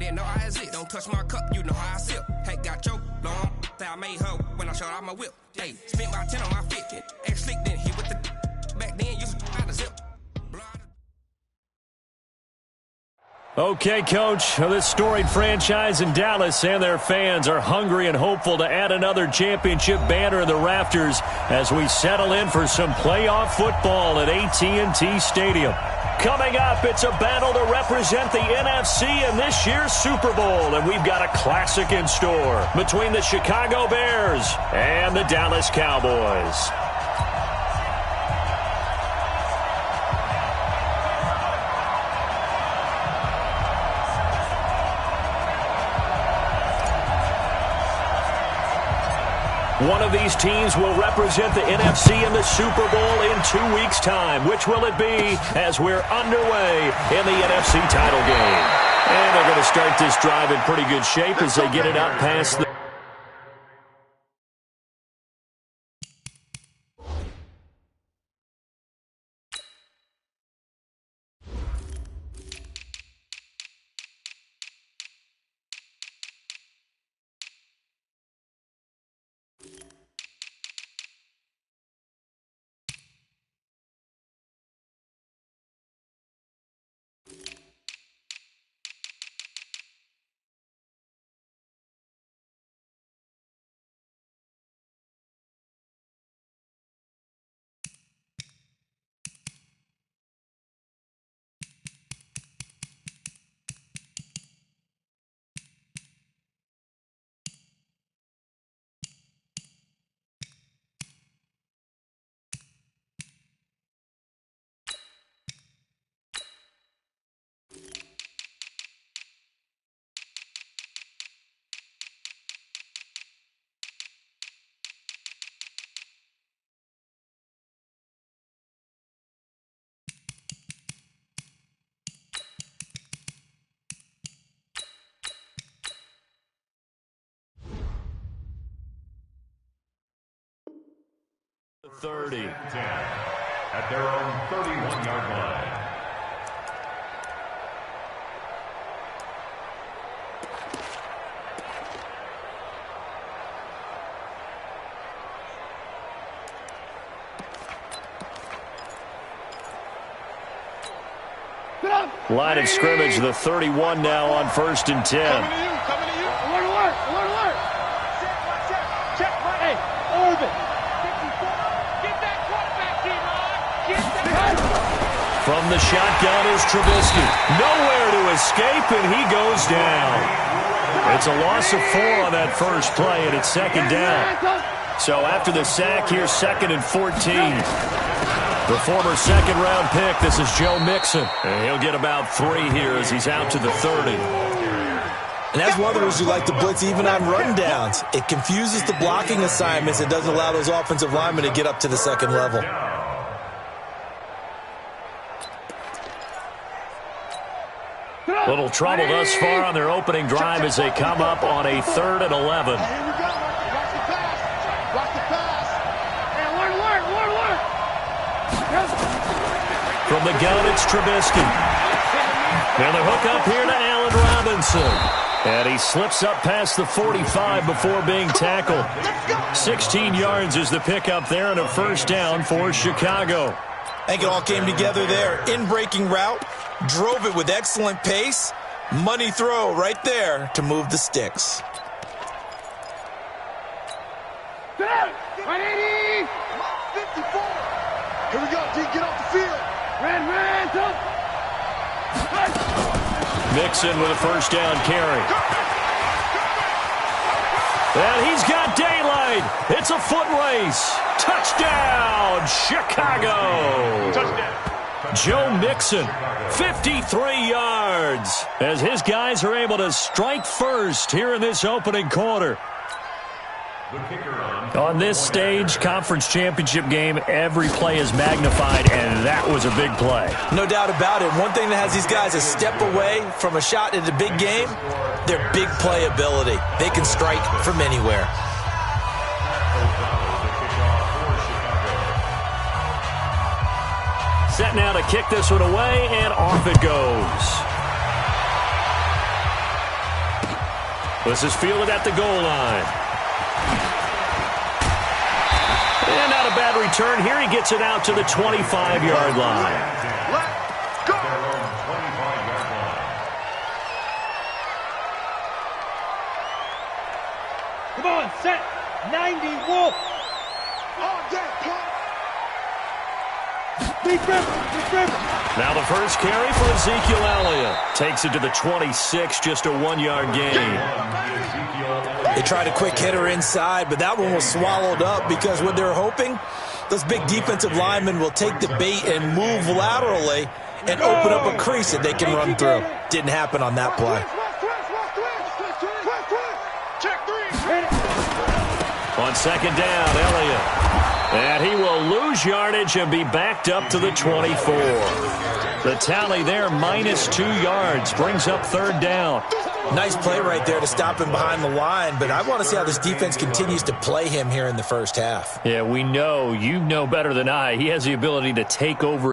didn't know I exist. Don't touch my cup, you know how I sip. Hey, got your long. I made her when I showed out my whip. Hey, spent my 10 on my fit. X slick then hit with the back then. Used to out the zip. Okay, Coach, this storied franchise in Dallas and their fans are hungry and hopeful to add another championship banner in the rafters as we settle in for some playoff football at AT&T Stadium. Coming up, it's a battle to represent the NFC in this year's Super Bowl, and we've got a classic in store between the Chicago Bears and the Dallas Cowboys. One of these teams will represent the NFC in the Super Bowl in 2 weeks' time. Which will it be as we're underway in the NFC title game? And they're going to start this drive in pretty good shape as they get it up past the... ...30. At their own 31-yard line. Line of scrimmage, the 31 now on 1st and 10. Coming to you. Alert. Check. Hey, Urban. From the shotgun is Trubisky. Nowhere to escape, and he goes down. It's a loss of 4 on that first play, and it's 2nd down. So after the sack, here's 2nd and 14. The former second-round pick, this is Joe Mixon. And he'll get about 3 here as he's out to the 30. And that's one of the reasons you like to blitz even on rundowns. It confuses the blocking assignments. It doesn't allow those offensive linemen to get up to the second level. Little trouble thus far on their opening drive as they come up on a 3rd and 11. Here we go. Watch the pass. Hey, alert. From the gun, it's Trubisky. And the hook up here to Allen Robinson. And he slips up past the 45 before being tackled. 16 yards is the pickup there and a 1st down for Chicago. I think it all came together there. In-breaking route. Drove it with excellent pace. Money throw right there to move the sticks. 180. 54. Here we go, D. Get off the field. Red, Mixon with a 1st down carry. And he's got daylight. It's a foot race. Touchdown, Chicago. Touchdown. Joe Mixon, 53 yards, as his guys are able to strike first here in this opening quarter. On this stage, conference championship game, every play is magnified, and that was a big play. No doubt about it. One thing that has these guys a step away from a shot in the big game, their big play ability. They can strike from anywhere. Set now to kick this one away, and off it goes. This is fielded at the goal line. And not a bad return here. He gets it out to the 25-yard line. Let's go. Come on, set. 90, wolf. All day, come. Now the first carry for Ezekiel Elliott. Takes it to the 26, just a 1-yard gain. They tried a quick hitter inside, but that one was swallowed up because what they're hoping, those big defensive linemen will take the bait and move laterally and open up a crease that they can run through. Didn't happen on that play. On second down, Elliott. And he will lose yardage and be backed up to the 24. The tally there, -2 yards, brings up third down. Nice play right there to stop him behind the line, but I want to see how this defense continues to play him here in the first half. Yeah, we know. You know better than I. He has the ability to take over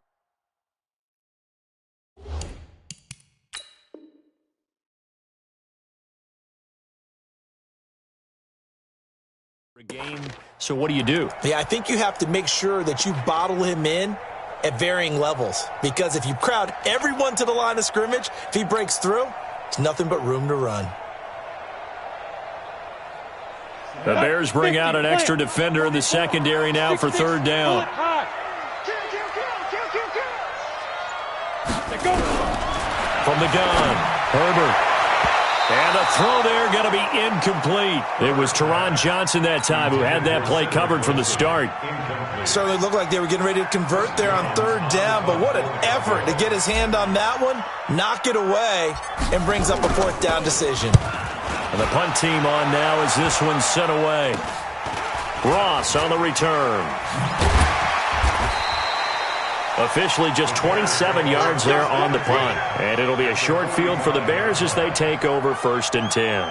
a game. So what do you do? Yeah, I think you have to make sure that you bottle him in at varying levels, because if you crowd everyone to the line of scrimmage, if he breaks through, it's nothing but room to run. The Bears bring out an extra defender in the secondary now for third down. From the gun, Herbert. And the throw there going to be incomplete. It was Teron Johnson that time who had that play covered from the start. Certainly looked like they were getting ready to convert there on third down, but what an effort to get his hand on that one, knock it away, and brings up a fourth down decision. And the punt team on now as this one's sent away. Ross on the return. Officially just 27 yards there on the punt. And it'll be a short field for the Bears as they take over 1st and 10.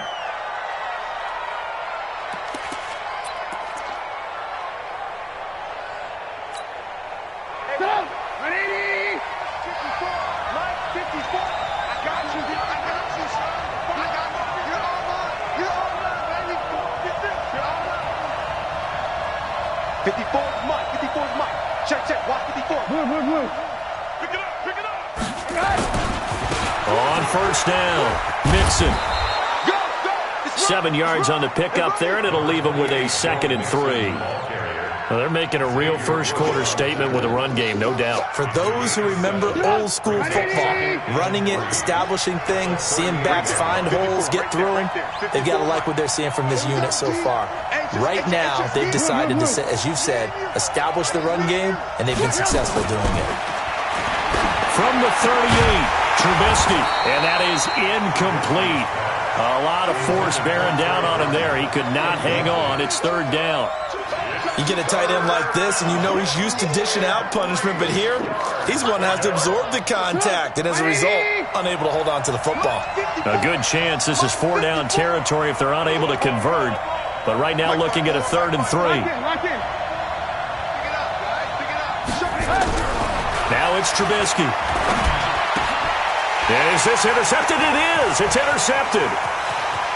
On first down, Mixon. 7 yards on the pickup there, and it'll leave them with a 2nd and 3. Well, they're making a real first-quarter statement with a run game, no doubt. For those who remember old-school football, running it, establishing things, seeing backs find holes, get through them, they've got to like what they're seeing from this unit so far. Right now, they've decided to, as you've said, establish the run game, and they've been successful doing it. From the 38, Trubisky, and that is incomplete. A lot of force bearing down on him there. He could not hang on. It's third down. You get a tight end like this, and you know he's used to dishing out punishment, but here, he's one that has to absorb the contact, and as a result, unable to hold on to the football. A good chance this is 4-down territory if they're unable to convert, but right now looking at a 3rd and 3. Now it's Trubisky. And is this intercepted? It is. It's intercepted.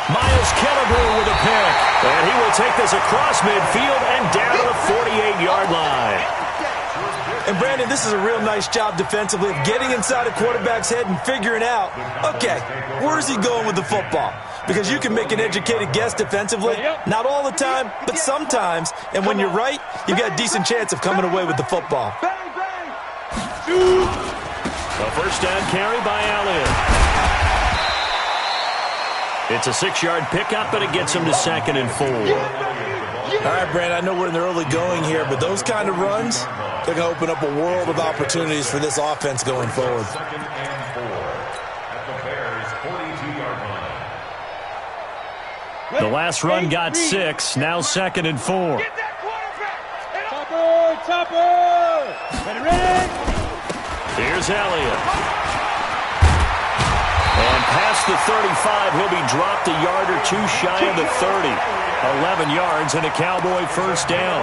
Miles Killebrew with a pick. And he will take this across midfield and down to the 48-yard line. And, Brandon, this is a real nice job defensively of getting inside a quarterback's head and figuring out, okay, where's he going with the football? Because you can make an educated guess defensively, not all the time, but sometimes. And when you're right, you've got a decent chance of coming away with the football. A first down carry by Elliott. It's a 6-yard pickup, but it gets him to 2nd and 4. All right, Brandon, I know we're in the early going here, but those kind of runs, they're going to open up a world of opportunities for this offense going forward. The last run got 6, now 2nd and 4. Topper! Ready? Here's Elliott. And past the 35, he'll be dropped a yard or two shy of the 30. 11 yards and a Cowboy first down.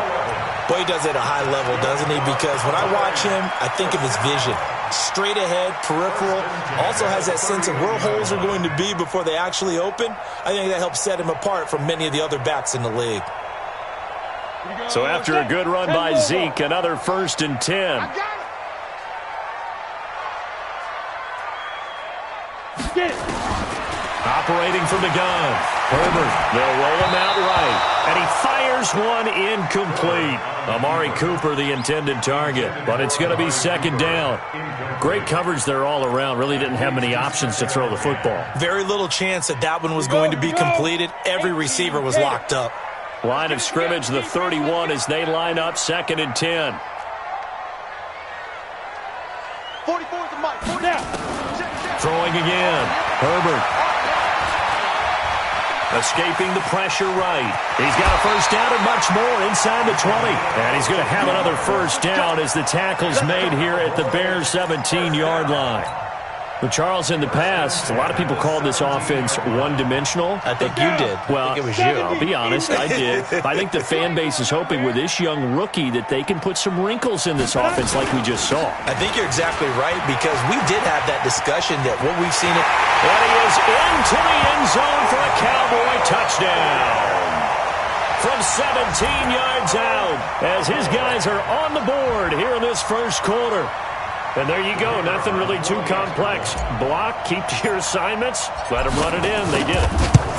Boy, he does it at a high level, doesn't he? Because when I watch him, I think of his vision. Straight ahead, peripheral, also has that sense of where holes are going to be before they actually open. I think that helps set him apart from many of the other backs in the league. So after a good run by Zeke, another 1st and 10. Operating from the gun. Herbert, they'll roll him out right. And he fires one incomplete. Amari Cooper, the intended target. But it's going to be 2nd down. Great coverage there all around. Really didn't have many options to throw the football. Very little chance that one was going to be completed. Every receiver was locked up. Line of scrimmage, the 31, as they line up 2nd and 10. 44 is the mic. 40 now. Throwing again. Herbert. Escaping the pressure right. He's got a 1st down and much more inside the 20. And he's going to have another 1st down as the tackle's made here at the Bears' 17-yard line. But Charles, in the past, a lot of people called this offense one-dimensional. I think you did. Well, I think it was you. I'll be honest, I did. I think the fan base is hoping with this young rookie that they can put some wrinkles in this offense like we just saw. I think you're exactly right, because we did have that discussion that what we've seen it. And he is into the end zone for a Cowboy touchdown. From 17 yards out, as his guys are on the board here in this 1st quarter. And there you go. Nothing really too complex. Block, keep to your assignments, let them run it in. They did it.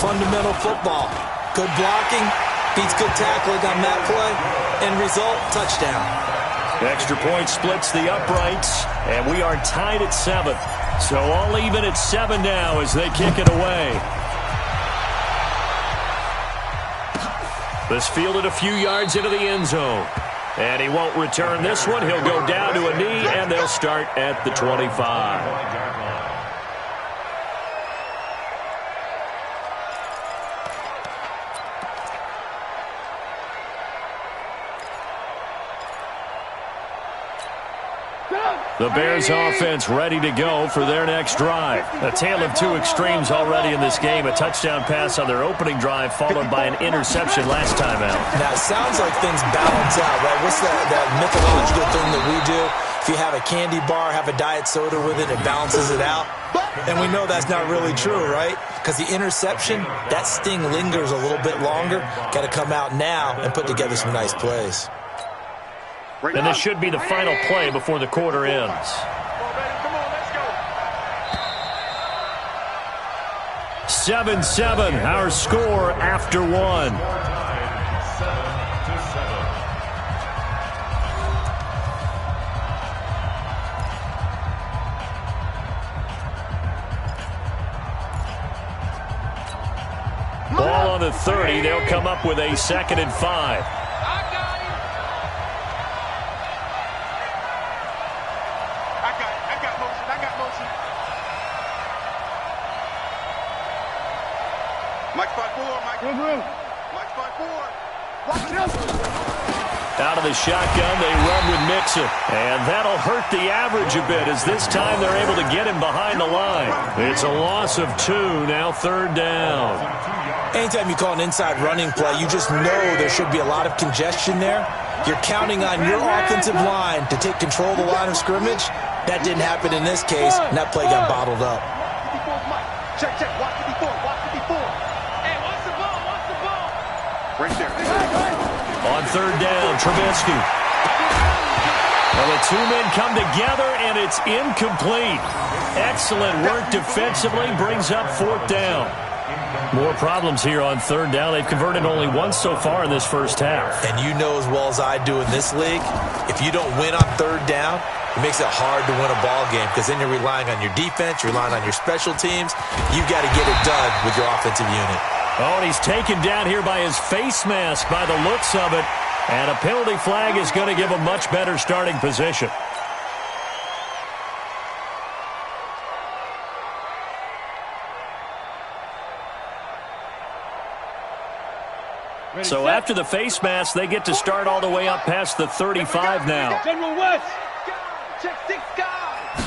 Fundamental football. Good blocking, beats good tackling on that play. End result, touchdown. Extra point splits the uprights, and we are tied at 7. So all even at 7 now as they kick it away. This fielded a few yards into the end zone. And he won't return this one. He'll go down to a knee, and they'll start at the 25. The Bears offense ready to go for their next drive. A tale of two extremes already in this game. A touchdown pass on their opening drive followed by an interception last time out. Now, it sounds like things balance out, right? What's that mythological thing that we do? If you have a candy bar, have a diet soda with it, it balances it out. And we know that's not really true, right? Because the interception, that sting lingers a little bit longer. Got to come out now and put together some nice plays. And this should be the final play before the quarter ends. 7-7, our score after 1. Ball on the 30. They'll come up with a 2nd and 5. Out of the shotgun, they run with Mixon. And that'll hurt the average a bit as this time they're able to get him behind the line. It's a loss of 2, now 3rd down. Anytime you call an inside running play, you just know there should be a lot of congestion there. You're counting on your offensive line to take control of the line of scrimmage. That didn't happen in this case, and that play got bottled up. Check, watch the before, watch the before. Hey, watch the ball, watch the ball. Right there. On 3rd down, Trubisky. Well, the two men come together, and it's incomplete. Excellent work defensively, brings up 4th down. More problems here on 3rd down. They've converted only once so far in this first half. And you know as well as I do in this league, if you don't win on 3rd down, it makes it hard to win a ball game because then you're relying on your defense, you're relying on your special teams. You've got to get it done with your offensive unit. Oh, and he's taken down here by his face mask by the looks of it. And a penalty flag is going to give a much better starting position. So after the face mask, they get to start all the way up past the 35 now. General West. Check 6 guys.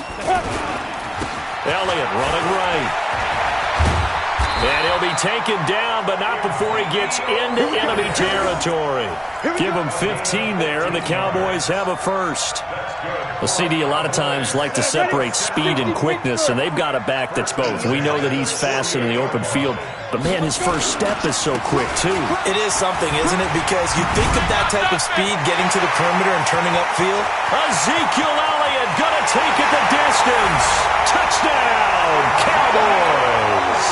Elliott running right. And he'll be taken down, but not before he gets into enemy territory. Give him 15 there, and the Cowboys have a first. Well, CD, a lot of times like to separate speed and quickness, and they've got a back that's both. We know that he's fast in the open field, but, man, his first step is so quick, too. It is something, isn't it? Because you think of that type of speed getting to the perimeter and turning upfield. Ezekiel Elliott going to take it the distance. Touchdown, Cowboys.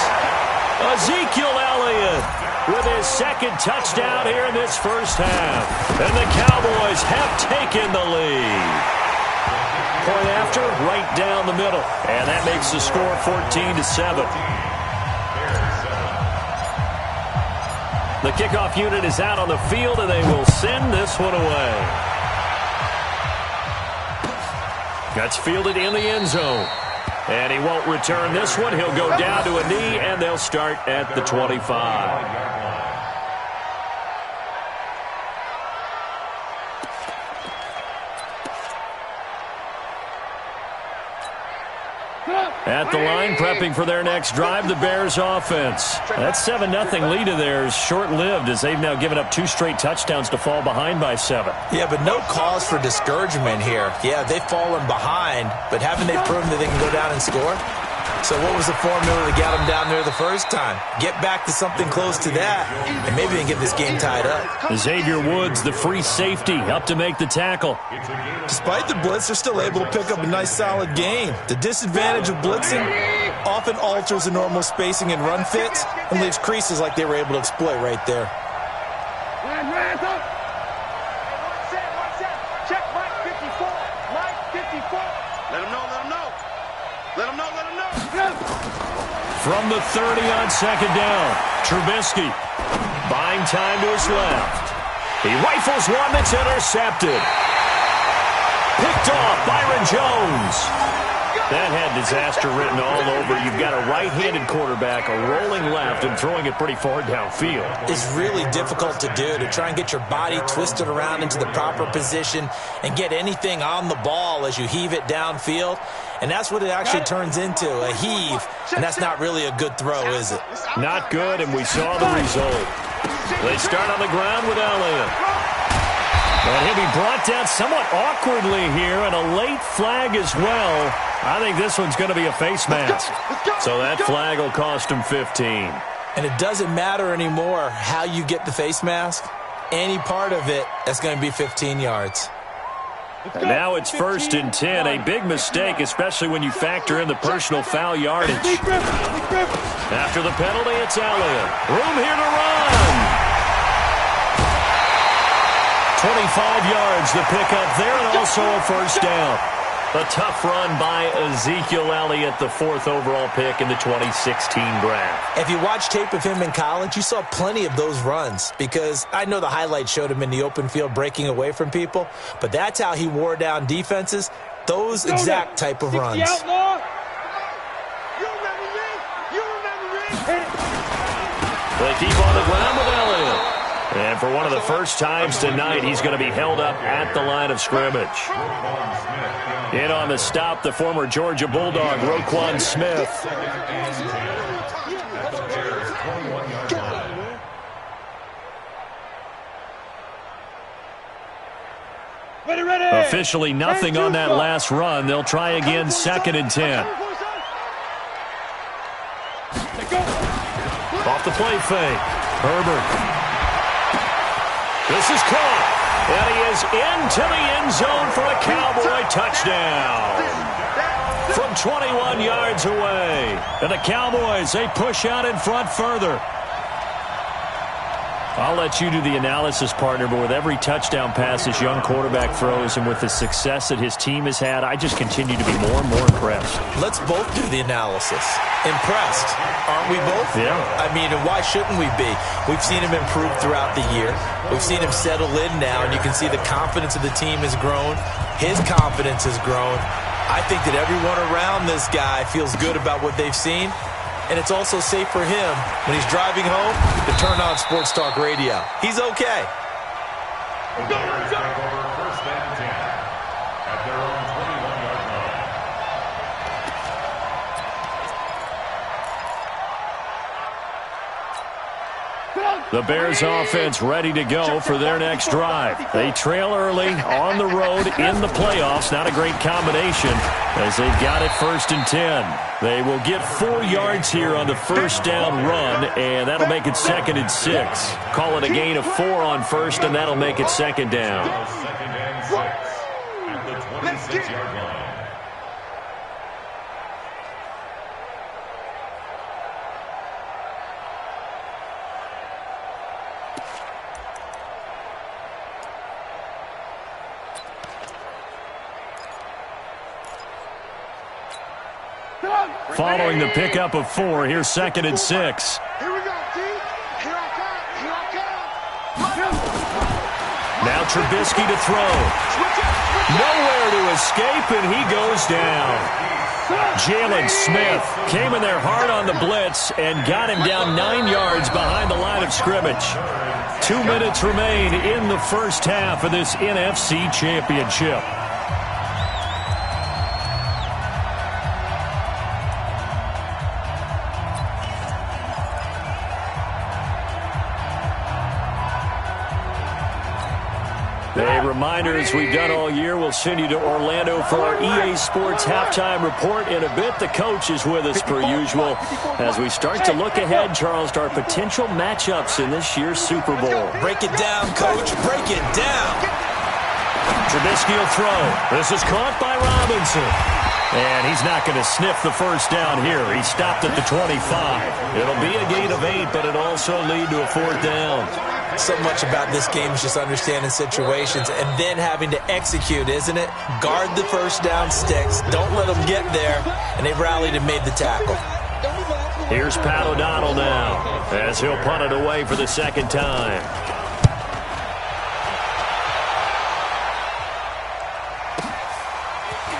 Ezekiel Elliott with his second touchdown here in this first half. And the Cowboys have taken the lead. Point after, right down the middle. And that makes the score 14-7. The kickoff unit is out on the field, and they will send this one away. That's fielded in the end zone. And he won't return this one. He'll go down to a knee, and they'll start at the 25. At the line, prepping for their next drive, the Bears offense. That 7-0 lead of theirs short-lived as they've now given up 2 straight touchdowns to fall behind by 7. Yeah, but no cause for discouragement here. Yeah, they've fallen behind, but haven't they proven that they can go down and score? So what was the formula to get them down there the first time? Get back to something close to that, and maybe they can get this game tied up. Xavier Woods, the free safety, up to make the tackle. Despite the blitz, they're still able to pick up a nice, solid gain. The disadvantage of blitzing often alters the normal spacing and run fits and leaves creases like they were able to exploit right there. Check Mike 54. Mike 54. Let him know, let him know. Let him know, let him know. From the 30 on second down, Trubisky buying time to his left. He rifles one that's intercepted. Picked off Byron Jones. That had disaster written all over. You've got a right-handed quarterback, a rolling left, and throwing it pretty far downfield. It's really difficult to do, to try and get your body twisted around into the proper position and get anything on the ball as you heave it downfield. And that's what it actually turns into, a heave. And that's not really a good throw, is it? Not good, and we saw the result. They start on the ground with Elliott. And he'll be brought down somewhat awkwardly here, and a late flag as well. I think this one's going to be a face mask. So that flag will cost him 15. And it doesn't matter anymore how you get the face mask. Any part of it, that's going to be 15 yards. And now it's 1st and 10. A big mistake, especially when you factor in the personal foul yardage. After the penalty, it's Elliott. Room here to run. 25 yards the pickup there, and also a first down. A tough run by Ezekiel Elliott, the 4th overall pick in the 2016 draft. If you watch tape of him in college, you saw plenty of those runs, because I know the highlights showed him in the open field breaking away from people, but that's how he wore down defenses, those exact type of runs. They keep on the ground with Elliott. And for one of the first times tonight, he's going to be held up at the line of scrimmage. In on the stop, the former Georgia Bulldog, Roquan Smith. Officially nothing on that last run. They'll try again, 2nd and 10. Off the play fake. Herbert. This is caught, and he is into the end zone for a Cowboy touchdown. From 21 yards away. And the Cowboys, they push out in front further. I'll let you do the analysis, partner, but with every touchdown pass this young quarterback throws and with the success that his team has had, I just continue to be more and more impressed. Let's both do the analysis. Impressed, aren't we both? Yeah. I mean, and why shouldn't we be? We've seen him improve throughout the year. We've seen him settle in now, and you can see the confidence of the team has grown. His confidence has grown. I think that everyone around this guy feels good about what they've seen. And it's also safe for him when he's driving home to turn on Sports Talk Radio. He's okay. The Bears take over 1st and 10 at their own 21-yard line. The Bears offense ready to go for their next drive. They trail early on the road in the playoffs. Not a great combination as they've got it 1st and 10. They will get 4 yards here on the first down run, and that'll make it 2nd and 6. Call it a gain of 4 on first, and that'll make it 2nd down. 2nd and 6 at the 26-yard line. Following the pickup of 4, here's 2nd and 6. Here we go, D. Here I come. Now Trubisky to throw. Nowhere to escape, and he goes down. Jalen Smith came in there hard on the blitz and got him down 9 yards behind the line of scrimmage. 2 minutes remain in the first half of this NFC Championship. A reminder, as we've done all year, we'll send you to Orlando for our EA Sports halftime report in a bit. The coach is with us per usual as we start to look ahead, Charles, to our potential matchups in this year's Super Bowl. Break it down, Coach. Break it down. Trubisky will throw. This is caught by Robinson. And he's not going to sniff the first down here. He stopped at the 25. It'll be a gain of 8, but it'll also lead to a 4th down. So much about this game is just understanding situations and then having to execute, isn't it? Guard the first down sticks. Don't let them get there. And they rallied and made the tackle. Here's Pat O'Donnell now as he'll punt it away for the 2nd time.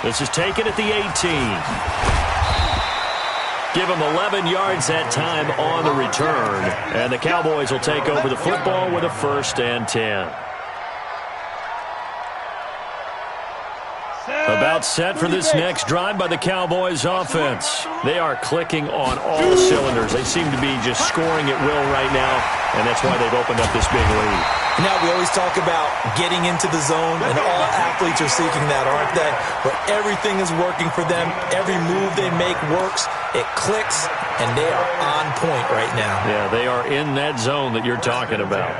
This is taken at the 18. Give him 11 yards that time on the return. And the Cowboys will take over the football with a 1st and 10. About set for this next drive by the Cowboys offense. They are clicking on all cylinders. They seem to be just scoring at will right now, and that's why they've opened up this big lead. Now, we always talk about getting into the zone, and all athletes are seeking that, aren't they? But everything is working for them. Every move they make works. It clicks, and they are on point right now. Yeah, they are in that zone that you're talking about.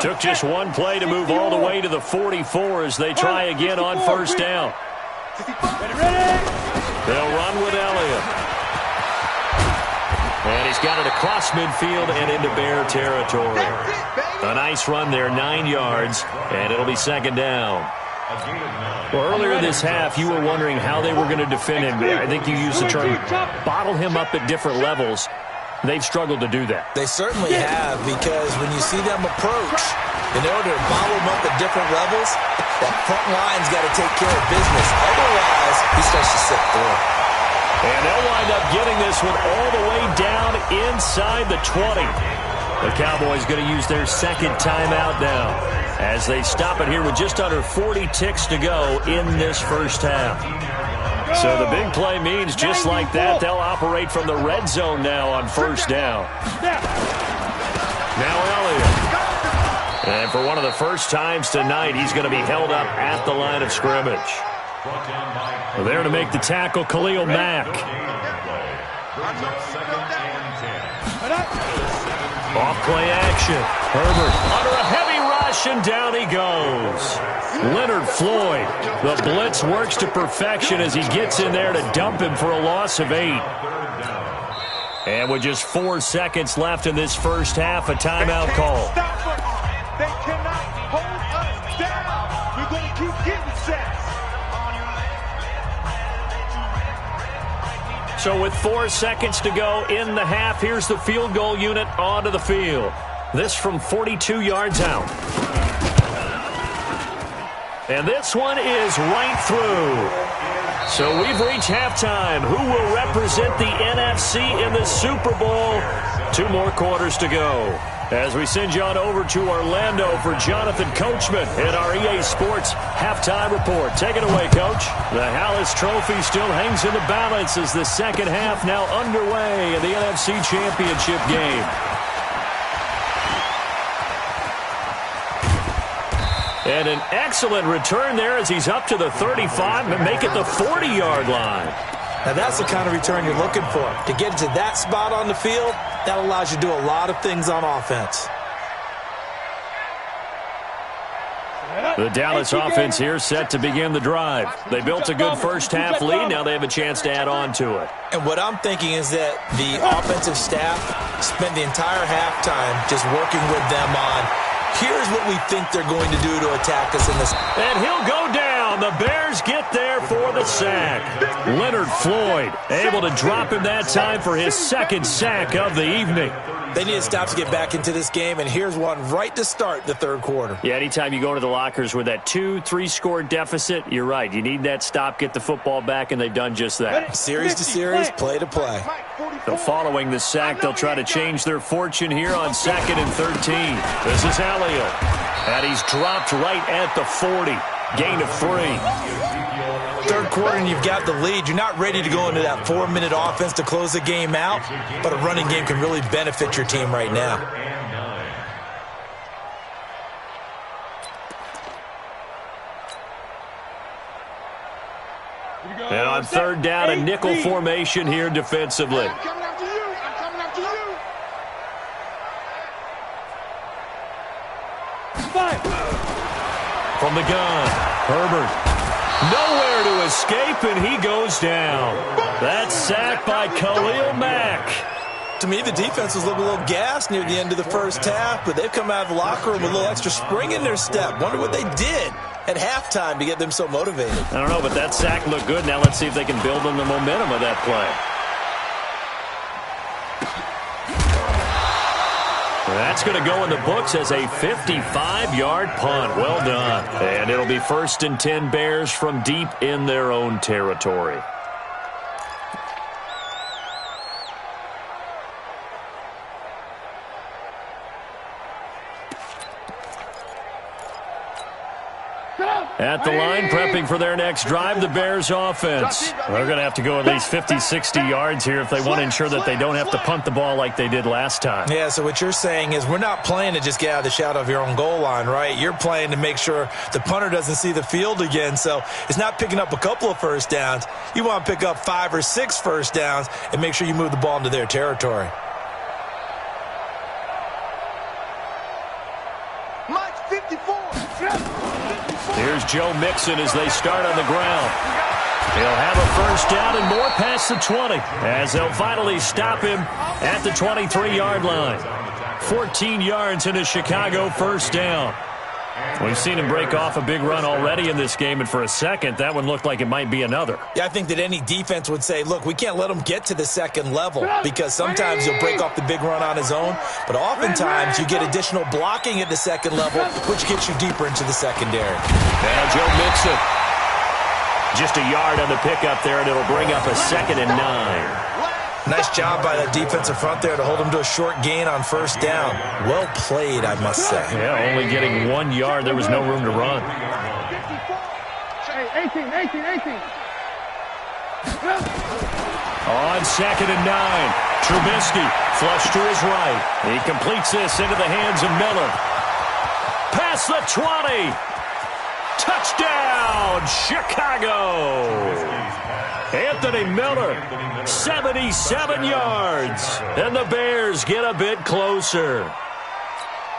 Took just one play to move all the way to the 44 as they try again on first down. They'll run with Elliott. And he's got it across midfield and into Bear territory. A nice run there, 9 yards, and it'll be 2nd down. Well, earlier this half, you were wondering how they were going to defend him. I think you used the term bottle him up at different levels. They've struggled to do that. They certainly have, because when you see them approach, in order to bottle them up at different levels, that front line's got to take care of business. Otherwise, he starts to slip through. And they'll wind up getting this one all the way down inside the 20. The Cowboys going to use their 2nd timeout now as they stop it here with just under 40 ticks to go in this first half. So the big play means just like that, they'll operate from the red zone now on first down. Now Elliott. And for one of the first times tonight, he's going to be held up at the line of scrimmage. There to make the tackle, Khalil Mack. Off play action. Herbert under a heavy rush, and down he goes. Leonard Floyd. The blitz works to perfection as he gets in there to dump him for a loss of 8. And with just 4 seconds left in this first half, a timeout call. They cannot hold us down. We're going to keep getting sacks. So with 4 seconds to go in the half, here's the field goal unit onto the field. This from 42 yards out. And this one is right through. So we've reached halftime. Who will represent the NFC in the Super Bowl? 2 more quarters to go. As we send you on over to Orlando for Jonathan Coachman in our EA Sports halftime report. Take it away, Coach. The Hallis Trophy still hangs in the balance as the second half now underway in the NFC Championship game. And an excellent return there as he's up to the 35 and make it the 40-yard line. Now, that's the kind of return you're looking for. To get to that spot on the field, that allows you to do a lot of things on offense. The Dallas offense here set to begin the drive. They built a good first-half lead. Now they have a chance to add on to it. And what I'm thinking is that the offensive staff spent the entire halftime just working with them on, here's what we think they're going to do to attack us in this. And he'll go down. The Bears get there for the sack. Leonard Floyd able to drop him that time for his second sack of the evening. They need to stop to get back into this game, and here's one right to start the third quarter. Yeah, anytime you go to the lockers with that 2-3 score deficit, you're right. You need that stop, get the football back, and they've done just that. Series to series, play to play. So following the sack, they'll try to change their fortune here on 2nd and 13. This is Elliott. And he's dropped right at the 40. Gain of 3. Third quarter and you've got the lead. You're not ready to go into that 4-minute offense to close the game out, but a running game can really benefit your team right now. And on third down, a nickel formation here defensively. I'm coming after you. I'm coming after you. 5. From the gun, Herbert. Nowhere to escape, and he goes down. That's sacked by Khalil Mack. To me, the defense was looking a little gassed near the end of the first half, but they've come out of the locker room with a little extra spring in their step. Wonder what they did at halftime to get them so motivated. I don't know, but that sack looked good. Now let's see if they can build on the momentum of that play. That's going to go in the books as a 55-yard punt. Well done. And it'll be 1st and 10 Bears from deep in their own territory. At the line, prepping for their next drive, the Bears offense. They're going to have to go at least 50, 60 yards here if they want to ensure that they don't have to punt the ball like they did last time. Yeah, so what you're saying is we're not playing to just get out of the shadow of your own goal line, right? You're playing to make sure the punter doesn't see the field again. So it's not picking up a couple of first downs. You want to pick up 5 or 6 first downs and make sure you move the ball into their territory. Mike 54. Here's Joe Mixon as they start on the ground. He'll have a first down and more past the 20 as they'll finally stop him at the 23-yard line. 14 yards in a Chicago first down. We've seen him break off a big run already in this game, and for a second, that one looked like it might be another. Yeah, I think that any defense would say, look, we can't let him get to the second level because sometimes he'll break off the big run on his own, but oftentimes you get additional blocking at the second level, which gets you deeper into the secondary. Now Joe Mixon. Just a yard on the pickup there, and it'll bring up a 2nd and 9. Nice job by that defensive front there to hold him to a short gain on first down. Well played, I must say. Yeah, only getting 1 yard. There was no room to run. 18. On 2nd and 9, Trubisky flush to his right. He completes this into the hands of Miller. Past the 20. Touchdown, Chicago. Anthony Miller, 77 yards. And the Bears get a bit closer.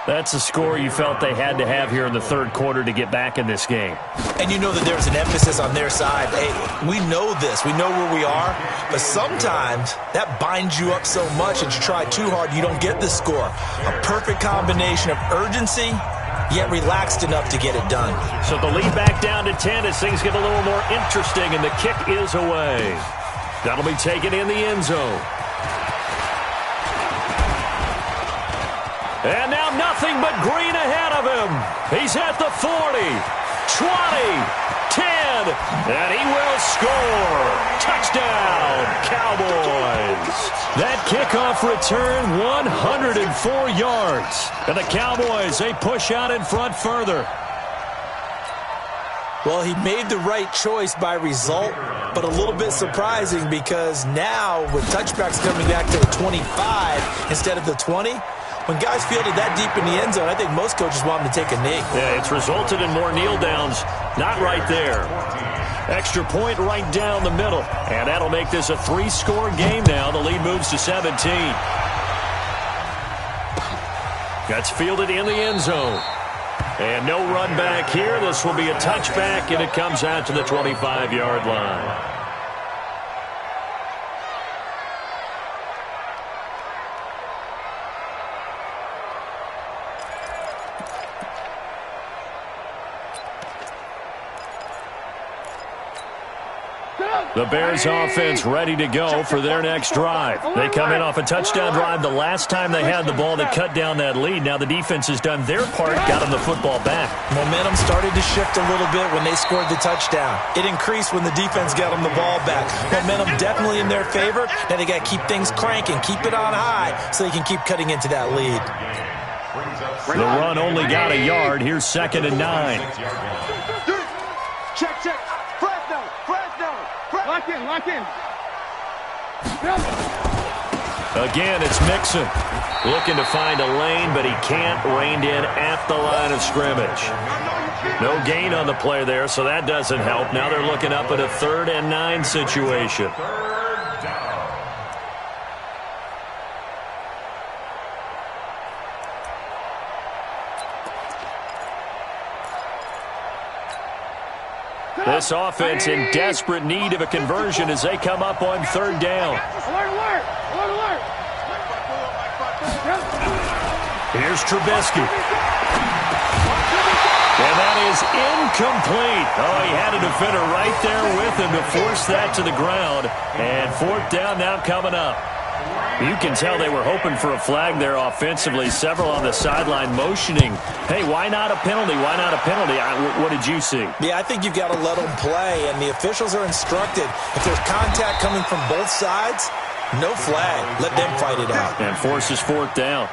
That's a score you felt they had to have here in the third quarter to get back in this game. And you know that there's an emphasis on their side. Hey, we know this. We know where we are. But sometimes that binds you up so much that you try too hard, you don't get the score. A perfect combination of urgency, yet relaxed enough to get it done. So the lead back down to 10 as things get a little more interesting, and the kick is away. That'll be taken in the end zone. And now nothing but green ahead of him. He's at the 40, 20, 10, and he will score. Touchdown, Cowboys. That kickoff return, 104 yards. And the Cowboys, they push out in front further. Well, he made the right choice by result, but a little bit surprising because now with touchbacks coming back to the 25 instead of the 20, when guys fielded that deep in the end zone, I think most coaches want them to take a knee. Yeah, it's resulted in more kneel downs. Not right there. Extra point right down the middle. And that'll make this a 3-score game now. The lead moves to 17. That's fielded in the end zone. And no run back here. This will be a touchback, and it comes out to the 25-yard line. The Bears offense ready to go for their next drive. They come in off a touchdown drive the last time they had the ball to cut down that lead. Now the defense has done their part, got them the football back. Momentum started to shift a little bit when they scored the touchdown. It increased when the defense got them the ball back. Momentum definitely in their favor. Now they got to keep things cranking, keep it on high so they can keep cutting into that lead. The run only got a yard. Here's 2nd and 9. Check. Lock in. Again, it's Mixon. Looking to find a lane, but he can't. Reined in at the line of scrimmage. No gain on the play there, so that doesn't help. Now they're looking up at a 3rd and 9 situation. This offense in desperate need of a conversion as they come up on 3rd down. Alert! Here's Trubisky. And that is incomplete. Oh, he had a defender right there with him to force that to the ground. And 4th down now coming up. You can tell they were hoping for a flag there offensively. Several on the sideline motioning. Hey, why not a penalty? Why not a penalty? What did you see? Yeah, I think you've got to let them play, and the officials are instructed. If there's contact coming from both sides, no flag. Let them fight it out. And forces 4th down.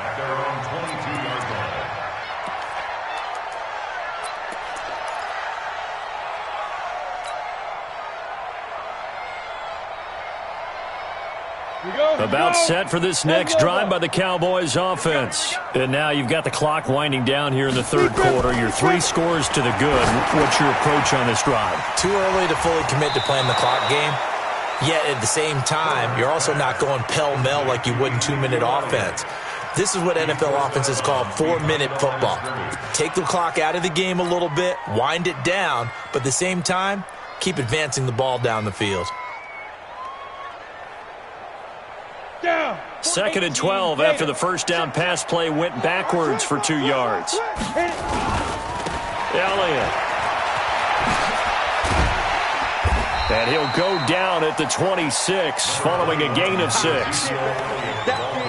About set for this next drive by the Cowboys offense. And now you've got the clock winding down here in the 3rd quarter. You're 3 scores to the good. What's your approach on this drive? Too early to fully commit to playing the clock game. Yet at the same time, you're also not going pell-mell like you would in 2-minute offense. This is what NFL offenses call 4-minute football. Take the clock out of the game a little bit, wind it down, but at the same time, keep advancing the ball down the field. 2nd and 12 after the first down pass play went backwards for 2 yards. Elliott. And he'll go down at the 26 following a gain of 6.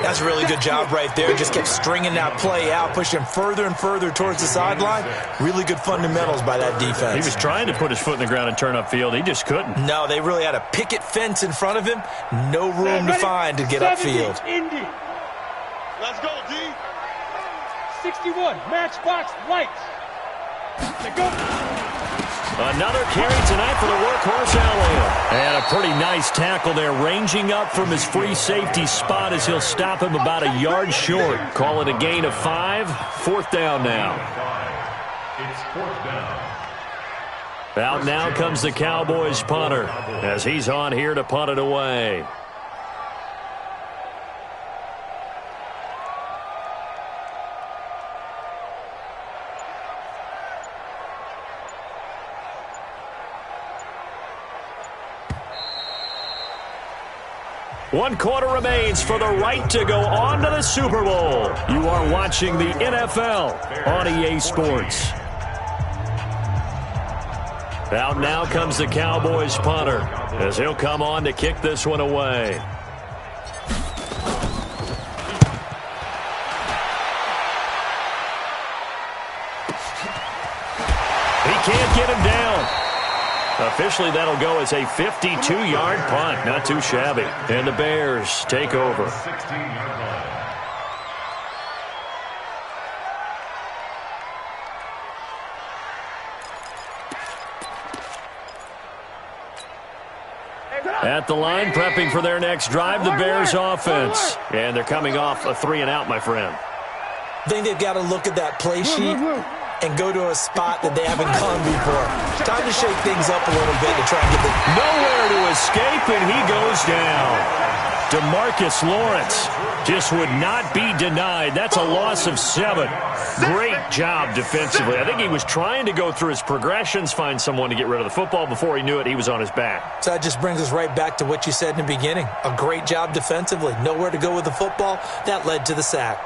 That's a really good job right there. Just kept stringing that play out, pushing him further and further towards the sideline. Really good fundamentals by that defense. He was trying to put his foot in the ground and turn upfield. He just couldn't. No, they really had a picket fence in front of him. No room to find to get upfield. Indy. Let's go, D. 61, Matchbox Lights. They go. Another carry tonight for the workhorse Elliott. And a pretty nice tackle there, ranging up from his free safety spot as he'll stop him about a yard short. Call it a gain of 5. 4th down now. It's 4th down. Out now comes the Cowboys punter as he's on here to punt it away. One quarter remains for the right to go on to the Super Bowl. You are watching the NFL on EA Sports. Out now comes the Cowboys punter as he'll come on to kick this one away. He can't get him down. Officially, that'll go as a 52-yard punt. Not too shabby. And the Bears take over. 16-yard line. At the line, prepping for their next drive, the Bears offense. And they're coming off a 3-and-out, my friend. I think they've got to look at that play sheet and go to a spot that they haven't gone before. Time to shake things up a little bit to try and get the... Nowhere to escape, and he goes down. DeMarcus Lawrence just would not be denied. That's a loss of 7. Great job defensively. I think he was trying to go through his progressions, find someone to get rid of the football. Before he knew it, he was on his back. So that just brings us right back to what you said in the beginning. A great job defensively. Nowhere to go with the football. That led to the sack.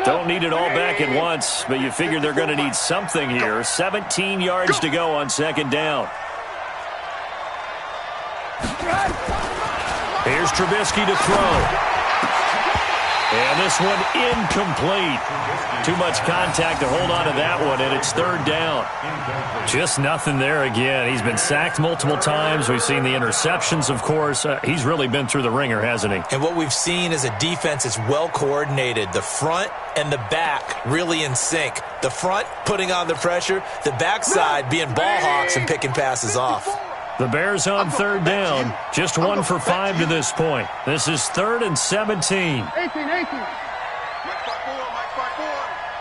Don't need it all back at once, but you figure they're going to need something here. 17 yards to go on 2nd down. Here's Trubisky to throw. And this one incomplete. Too much contact to hold on to that one, and it's 3rd down. Just nothing there again. He's been sacked multiple times. We've seen the interceptions, of course. He's really been through the ringer, hasn't he? And what we've seen is a defense that's well coordinated. The front and the back really in sync. The front putting on the pressure, the backside being ball hawks and picking passes off. The Bears on 3rd down. Just 1 for 5 to this point. This is 3rd and 17. 18. Mike 5-4.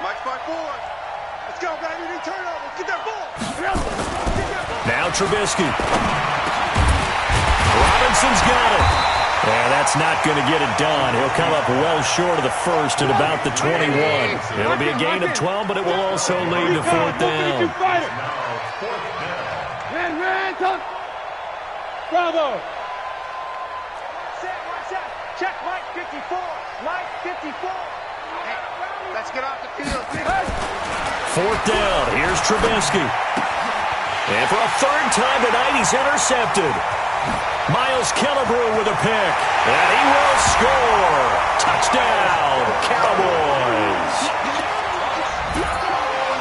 Mike 5-4. Let's go, baby. Turnover. Get that ball. Now Trubisky. Robinson's got it. Yeah, that's not going to get it done. He'll come up well short of the first at about the 21. It'll be a gain of 12, but it will also lead to 4th down. Bravo. Check Mike 54. Mike 54. Hey, let's get off the field. 4th down. Here's Trubisky. And for a 3rd time tonight, he's intercepted. Miles Killebrew with a pick. And he will score. Touchdown, Cowboys.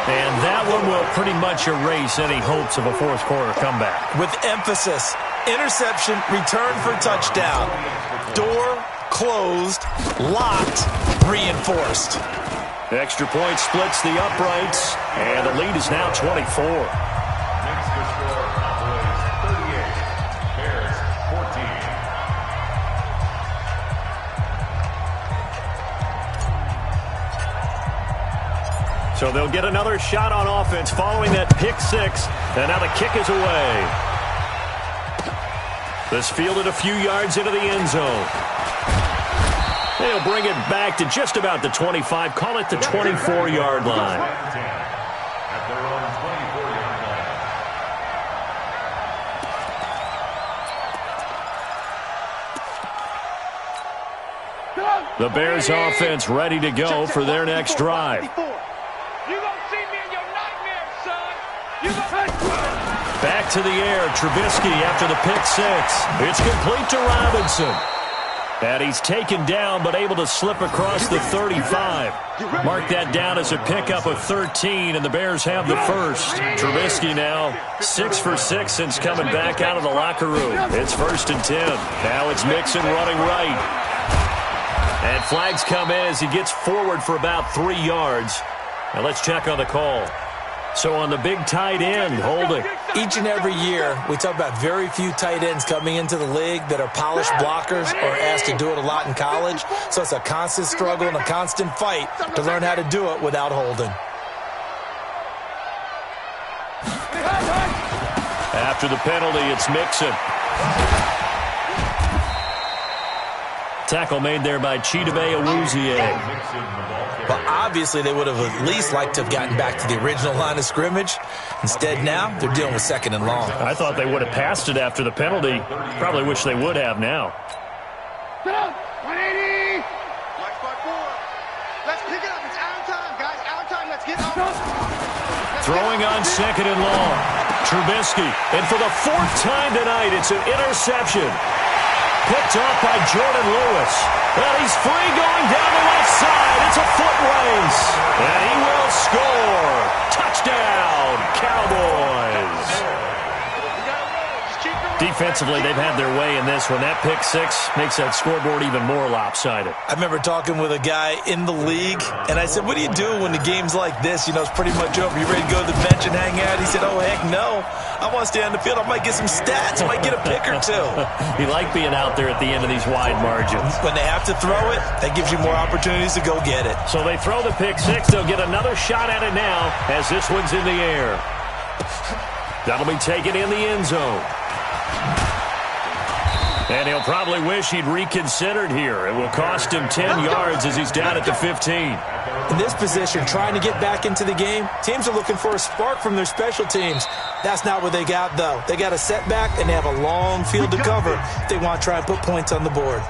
And that one will pretty much erase any hopes of a 4th quarter comeback. With emphasis, interception, return for touchdown. Door closed, locked, reinforced. Extra point splits the uprights, and the lead is now 24. Next to score, Cowboys 38, Bears 14. So they'll get another shot on offense following that pick 6, and now the kick is away. This fielded a few yards into the end zone. They'll bring it back to just about the 25, call it the 24-yard line. At their own 24-yard line. The Bears offense ready to go for their next drive. You gonna see me in your nightmares, son. You gonna... Back to the air, Trubisky after the pick 6. It's complete to Robinson. And he's taken down, but able to slip across the 35. Mark that down as a pickup of 13, and the Bears have the first. Trubisky now 6 for 6 since coming back out of the locker room. It's 1st and 10. Now it's Mixon running right. And flags come in as he gets forward for about 3 yards. Now let's check on the call. So on the big tight end, holding. Each and every year, we talk about very few tight ends coming into the league that are polished blockers or asked to do it a lot in college. So it's a constant struggle and a constant fight to learn how to do it without holding. After the penalty, it's Mixon. Tackle made there by Chidobe Awuzie. Well, obviously, they would have at least liked to have gotten back to the original line of scrimmage. Instead, now, they're dealing with 2nd and long. I thought they would have passed it after the penalty. Probably wish they would have now. 180. Mike 5-4. Let's pick it up. It's out time, guys. Out time. Let's get up. Throwing on 2nd and long. Trubisky. And for the 4th time tonight, it's an interception. picked off by Jordan Lewis. Well, he's free going down the left side. It's a foot race. And he will score. Touchdown, Cowboys. Defensively, they've had their way in this one. That pick six makes that scoreboard even more lopsided. I remember talking with a guy in the league, and I said, what do you do when the game's like this? You know, it's pretty much over. You ready to go to the bench and hang out? He said, oh, heck no. I want to stay on the field. I might get some stats. I might get a pick or two. You like being out there at the end of these wide margins. When they have to throw it, that gives you more opportunities to go get it. So they throw the pick six. They'll get another shot at it now as this one's in the air. That'll be taken in the end zone. And he'll probably wish he'd reconsidered here. It will cost him 10 yards as he's down at the 15. In this position, trying to get back into the game, teams are looking for a spark from their special teams. That's not what they got, though. They got a setback, and they have a long field to cover if they want to try and put points on the board.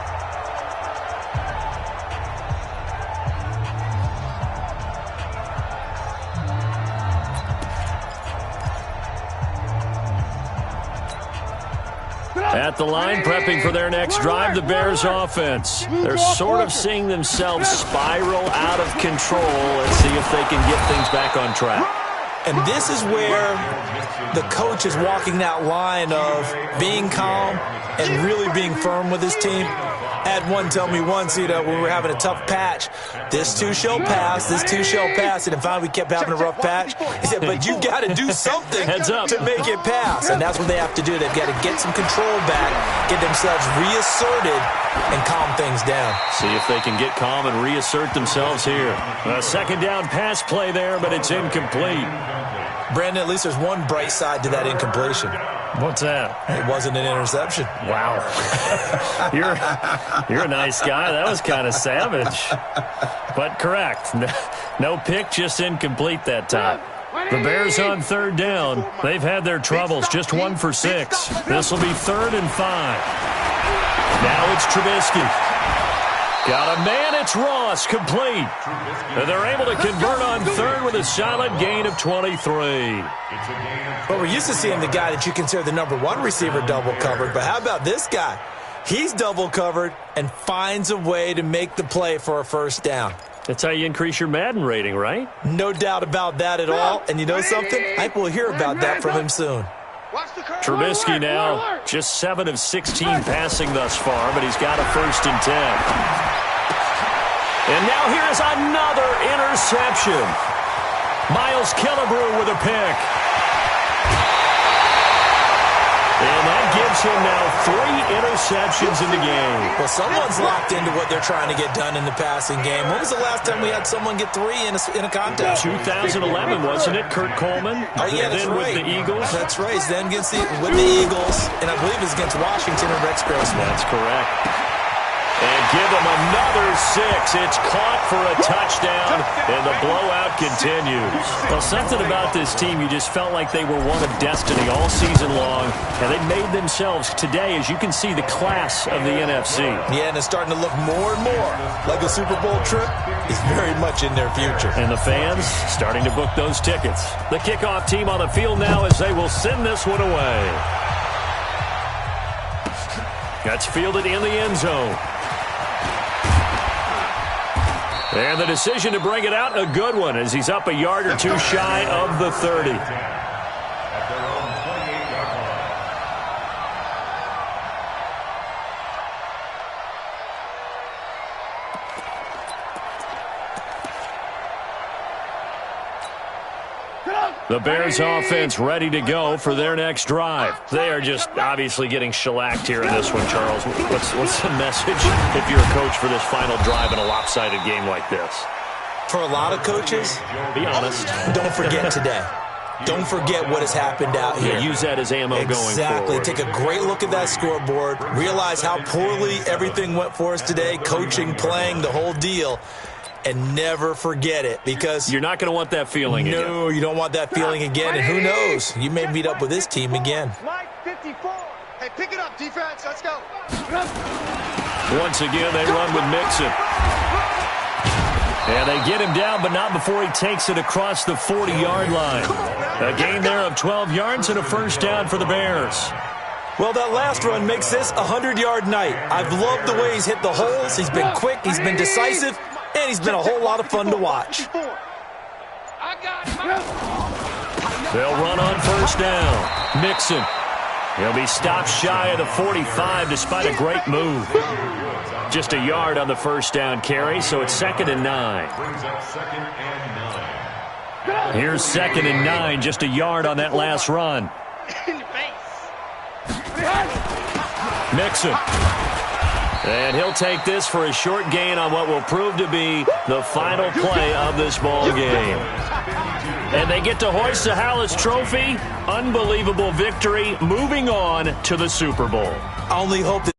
At the line, prepping for their next drive, the Bears offense. They're sort of seeing themselves spiral out of control. Let's see if they can get things back on track. And this is where the coach is walking that line of being calm and really being firm with his team. I had one tell me once, when we were having a tough patch, this too shall pass, this too shall pass. And finally we kept having a rough patch. He said, but you got to do something to make it pass. And that's what they have to do. They've got to get some control back, get themselves reasserted, and calm things down. See if they can get calm and reassert themselves here. A second down pass play there, but it's incomplete. Brandon, at least there's one bright side to that incompletion. What's that? It wasn't an interception. Wow. You're a nice guy. That was kind of savage. But correct. No pick, just incomplete that time. The Bears on third down. They've had their troubles, just 1 for 6. This will be 3rd and 5. Now it's Trubisky. Got a man, it's Ross, complete. And they're able to convert on third with a solid gain of 23. Well, we're used to seeing the guy that you consider the number 1 receiver double covered, but how about this guy? He's double covered and finds a way to make the play for a first down. That's how you increase your Madden rating, right? No doubt about that at all. And you know something? I think we'll hear about that from him soon. Trubisky now, just 7 of 16 passing thus far, but he's got a 1st and 10. And now here's another interception. Miles Killebrew with a pick. And that gives him now 3 interceptions in the game. Well, someone's locked into what they're trying to get done in the passing game. When was the last time we had someone get 3 in a contest? 2011, wasn't it? Kurt Coleman. Oh, yeah, that's then right. With the Eagles. That's right. Then with the Eagles, and I believe it's against Washington and Rex Grossman. That's correct. And give them another 6. It's caught for a touchdown, and the blowout continues. Well, something about this team, you just felt like they were one of destiny all season long, and they made themselves today, as you can see, the class of the NFC. Yeah, and it's starting to look more and more like a Super Bowl trip is very much in their future. And the fans starting to book those tickets. The kickoff team on the field now as they will send this one away. That's fielded in the end zone. And the decision to bring it out, a good one, as he's up a yard or 2 shy of the 30. The Bears offense ready to go for their next drive. They are just obviously getting shellacked here in this one, Charles. What's the message if you're a coach for this final drive in a lopsided game like this? For a lot of coaches, be honest, don't forget today. Don't forget what has happened out here. Yeah, use that as ammo going forward. Exactly. Take a great look at that scoreboard. Realize how poorly everything went for us today. Coaching, playing, the whole deal. And never forget it, because you're not going to want that feeling again. No, you don't want that feeling again. And who knows? You may meet up with this team again. Hey, pick it up, defense. Let's go. Once again, they run with Mixon. And they get him down, but not before he takes it across the 40-yard line. A gain there of 12 yards and a first down for the Bears. Well, that last run makes this a 100-yard night. I've loved the way he's hit the holes. He's been quick, he's been decisive, and he's been a whole lot of fun to watch. They'll run on first down. Mixon. He'll be stopped shy of the 45 despite a great move. Just a yard on the first down carry, so it's 2nd and 9. Here's 2nd and 9, just a yard on that last run. Mixon. And he'll take this for a short gain on what will prove to be the final play of this ball game. And they get to hoist the Hallis Trophy. Unbelievable victory, moving on to the Super Bowl. I only hope that